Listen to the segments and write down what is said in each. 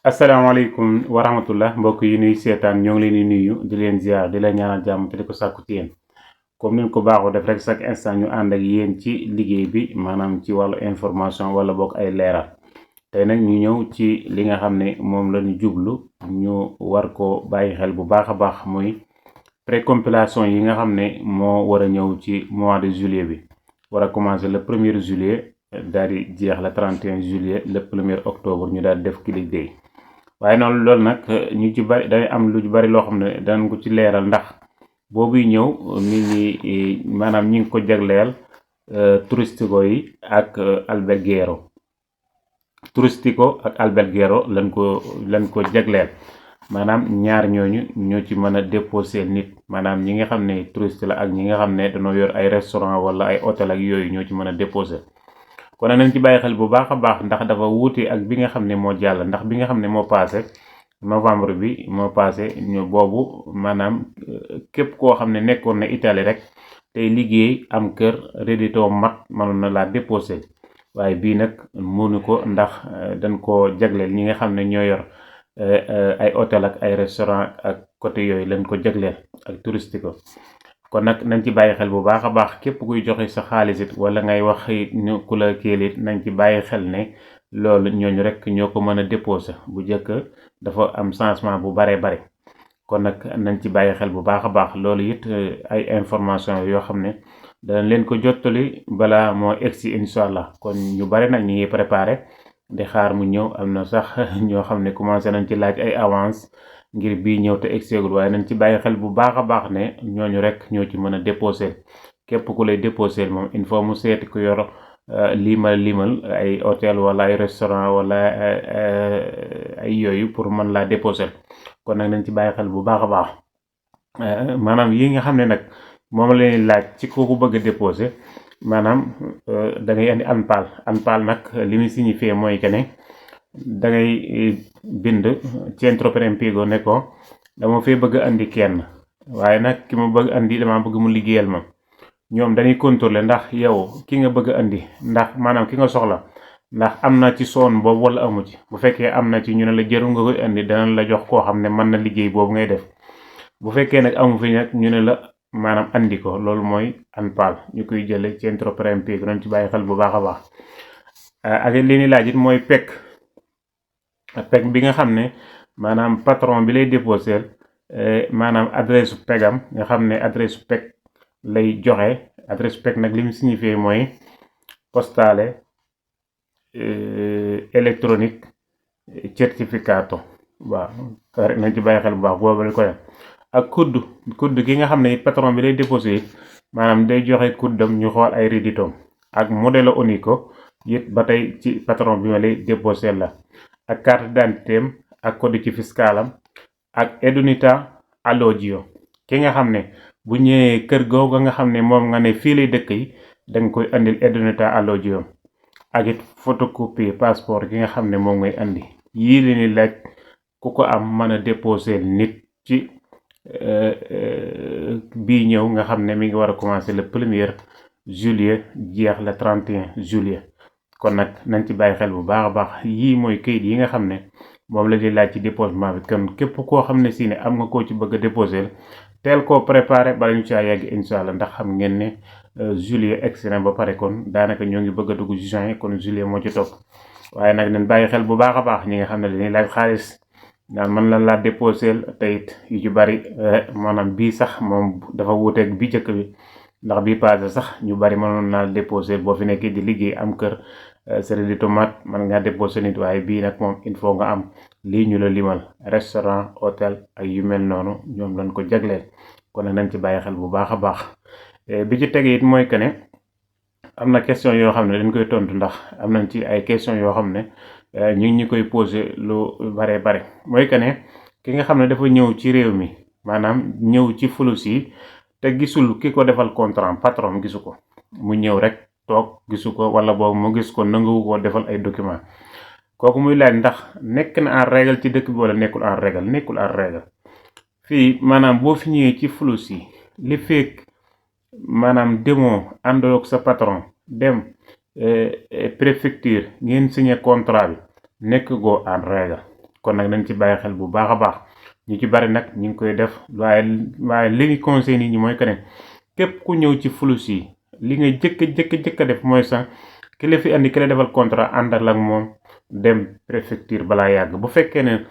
asalaamaaleykum wa rahmatullah mbokk yi nuy seetaan ñoo ngi leen di nuyu di leen ziar di leen ñaanal jàmm te di ko sàkku ci yéen comme ni ko baaxoo def rek chaque instant ñu ànd ak yéen ci liggéey bi maanaam ci wàllu information wala bokk ay leeral tey nag ñu ñëw ci li nga xam ne moom la ñu jublu ñu war ko bàyyi xel bu baax a baax muy précompilation yi nga xam ne moo war a ñëw ci mois de juillet bi war a commencer le 1er juillet daal di jeex le 31 juillet le 1er octobre ñu daal di def click day waaye noonu loolu nag ñu ci bari day am lu bari loo xam ne danañ ko ci leeral ndax boobuy ñëw nit ñi maanaam ñi ngi ko jagleel touristico yi ak alberguero touristico ak alberguero lañ ko jagleel maanaam ñaar ñooñu ñoo ci mën a déposer nit maanaam ñi nga xam ne touriste la ak ñi nga xam ne dañoo yor ay restaurant wala ay hôtel ak yooyu ñoo ci mën a déposer kon nañ ci bàyyi xel bu baax a baax ndax dafa wuute ak bi nga xam ne moo jàll ndax bi nga xam ne moo passé novembre bi moo passé ñu boobu maanaam képp koo xam ne nekkoon na Italie rek tey liggéey am kër rédito mat mënoon na laa déposé waaye bii nag mënu ko ndax dañ ko jagleel ñi nga xam ne ñoo yor ay hôtel ak ay restaurant ak côté yooyu lañ ko jagleel ak touristique kon nag nañ ci bàyyi xel bu baax a baax képp kuy joxe sa xaalis it wala ngay wax ñu ku la kéelit nañ ci bàyyi xel ne loolu ñooñu rek ñoo ko mën a déposer bu njëkk dafa am changement bu baree bare kon nag nañ ci bàyyi xel bu baax a baax loolu it ay information yoo xam ne danañ leen ko jottali balaa moo egsi incha allah kon ñu bare nag ñu ngi préparé di xaar mu ñëw am na sax ñoo xam ne commencé nañ ci laaj ay avance ngir bii ñëw te egseegul waaye nañ ci bàyyi xel bu baax a baax ne ñooñu rek ñoo ci mën a déposer képp ku lay déposer moom il faut mu seeti ku yor limal ay hôtel wala ay restaurant wala ay yooyu pour mën laa déposer kon nag nañ ci bàyyi xel bu baax a baax maanaam yi nga xam ne nag moom la leen laaj ci kooku bëgg a déposer maanaam da ngay indi ANPAL nag li muy signifié mooy que ne da ngay bind centro per impiego ne ko dama fee bëgg andi kenn waaye nag ki ma bëgg andi dama bëgg mu liggéeyal ma ñoom dañuy contrôler ndax yow ki nga bëgg andi ndax maanaam ki nga soxla ndax am na ci zone boobu wala amu ci bu fekkee am na ci ñu ne la jëru nga koy andi danañ la jox koo xam ne mën na liggéey boobu ngay def bu fekkee nag amu fi nag ñu ne la maanaam andi ko loolu mooy ANPAL ñu koy jële centro per impiego nañ ci bàyyi xel bu baax a baax ak li ni laaj it mooy PEC bi nga xam ne maanaam patron bi lay déposer maanaam adresse PECam nga xam ne adresse PEC lay joxe adresse PEC nag li mu signifié mooy postale électronique certificato waaw rek nañ ci bàyyi xel bu baax boobu la ko ak kudd ki nga xam ne patron bi lay déposer it maanaam day joxe kuddam ñu xool ay réditom ak modèle unico it ba tey ci patron bi ma lay déposer la ak carte d'identité am ak codice fiscalam ak edunita allogio ki nga xam ne bu ñëwee kër googu nga xam ne moom nga ne fii lay dëkk yi danga koy andil edunita allogio ak it photocopie passeport ki nga xam ne moom ngay andi yii li ni laaj ku ko am mën a déposer nit ci bii ñëw nga xam ne mi ngi war a commencer le 1er juillet jeex le 31 juillet kon nag nañ ci bàyyi xel bu baax a baax yii mooy kayit yi nga xam ne moom la di laaj ci déposement bi kon képp koo xam ne si ne am nga koo ci bëgg a déposer teel koo préparé bala ñu caa yàgg incha allah ndax xam ngeen ne juillet egsi na ba pare kon daanaka ñoo ngi bëgg a dugg juin kon juillet moo ci topp waaye nag nañ bàyyi xel bu baax a baax ñi nga xam ne dañuy laaj xaalis naan mën lan laa déposer te it yu ci bari maanaam bii sax moom dafa wuuteeg bi njëkk bi ndax bii passé sax ñu bari mënoon naa déposer boo fi nekkee di liggéey am kër série tomate man ngaa déposer nit waaye bii nag moom il faut nga am lii ñu la limal restaurant hôtel ak yu mel noonu ñoom lañ ko jagleel kon nag nañ ci bàyyi xel bu baax a baax bi ci tege it mooy que ne am na question yoo xam ne dañ koy tontu ndax am nañ ci ay question yoo xam ne ñu ngi ñu koy poser lu bare bare mooy que ne ki nga xam ne dafa ñëw ci réew mi maanaam ñëw ci fulus yi te gisul ki ko defal contrat patron gisu ko mu ñëw rek toog gisu ko wala boobu mu gis ko nanguwu ko defal ay document kooku muy laaj ndax nekk na en règle ci dëkk bi wala nekkul en règle fii maanaam boo fi ñëwee ci fulus yi li fekk maanaam demoo àndoog sa patron dem préfecture ngeen signé contrat bi nekk goo en règle kon nag nañ ci bàyyi xel bu baax a baax. ñu ci bari nag ñu ngi koy def waaye li ngi conseil nit ñi mooy que ne képp ku ñëw ci flux yi li nga jëkk a def mooy sax ki la fi andi ki la defal contrat àndal ak moom dem préfecture balaa yàgg. bu fekkee ne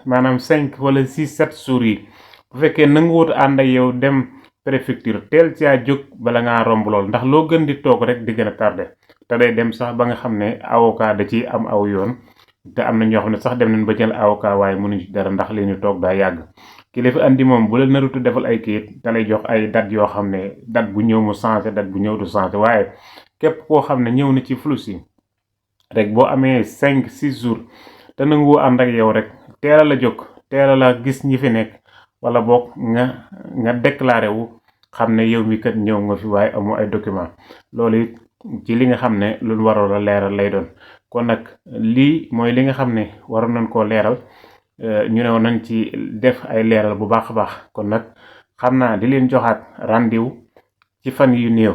maanaam 5 wala 6 7 jours yi bu fekkee nanguwut ànd ak yow dem préfecture teel caa jóg bala ngaa romb lool, ndax loo gën di toog rek di gën a tardé te day dem sax ba nga xam ne avocat da ciy am aw yoon. te am na ñoo xam ne sax dem nañ ba jël avocat waaye mënuñ ci dara ndax li ñu toog daa yàgg. ki la fi andi moom bu la narutu defal ay kayit da lay jox ay date yoo xam ne date bu ñëw mu changé date bu ñëw du changé. waaye képp koo xam ne ñëw na ci flux yi rek boo amee 5 6 jours te nangu ànd ak yow rek teel a la jóg teel a la gis ñi fi nekk wala boog nga déclaré wu xam ne yow mi kat ñëw nga fi waaye amoo ay document. loolu it ci li nga xam ne lu waroon a leeral lay doon. kon nag lii mooy li nga xam ne waroon nañ koo leeral ñu ne woon nañ ci def ay leeral bu baax a baax. kon nag xam naa di leen joxaat rendez-vous ci fan yu néew